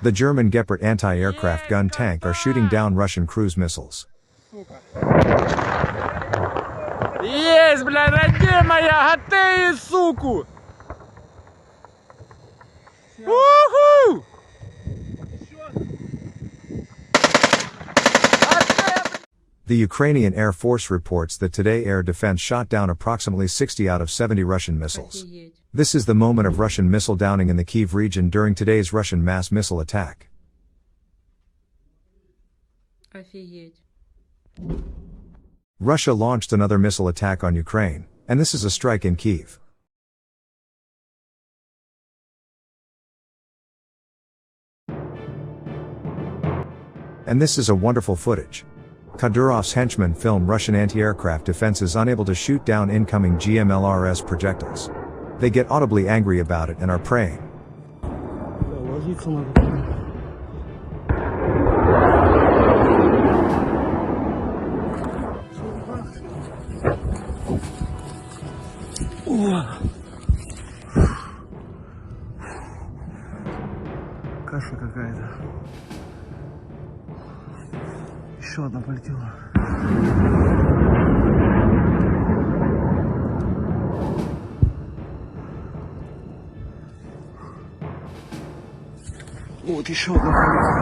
The German Gepard anti-aircraft gun tank are shooting down Russian cruise missiles. Есть, бля, родимая, готовь, суку! Уху! The Ukrainian Air Force reports that today air defense shot down approximately 60 out of 70 Russian missiles. This is the moment of Russian missile downing in the Kyiv region during today's Russian mass missile attack. Russia launched another missile attack on Ukraine, and this is a strike in Kyiv. And this is a wonderful footage. Kadyrov'S henchmen film Russian anti-aircraft defenses unable to shoot down incoming Gmlrs projectiles. They get audibly angry about it and are praying. Каша какая-то. Еще одна полетела. Вот еще одна полетела.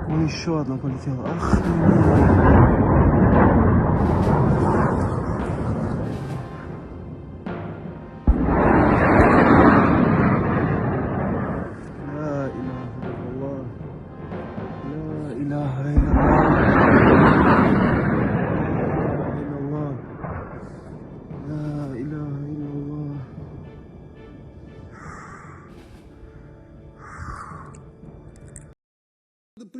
Вон еще одна полетела. Ах,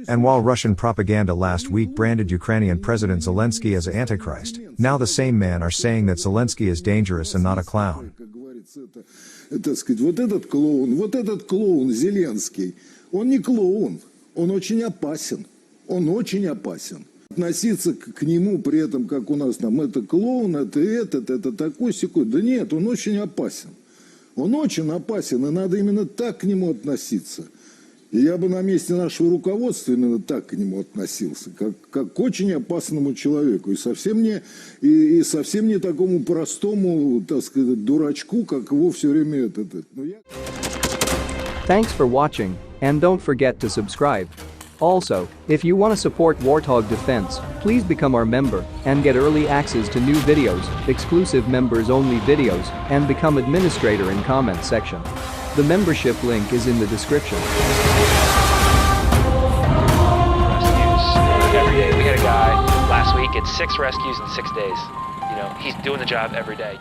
And while Russian propaganda last week branded Ukrainian President Zelensky as an antichrist, now the same man are saying that Zelensky is dangerous and not a clown. Так сказать, вот этот клоун Зеленский, он не клоун, он очень опасен, Относиться к нему при этом, как у нас там, это клоун, это такой-сякой, да нет, он очень опасен, и надо именно так к нему относиться. И я бы на месте нашего руководства именно так к нему относился, как к очень опасному человеку, и совсем не такому простому, так сказать, дурачку, как его все время Thanks for watching, and don't forget to subscribe. Also, if you want to support Warthog Defense, please become our member and get early access to new videos, exclusive members-only videos, and become administrator in comment section. The membership link is in the description. Rescues every day. We had a guy last week, it's 6 rescues in 6 days. You know, he's doing the job every day.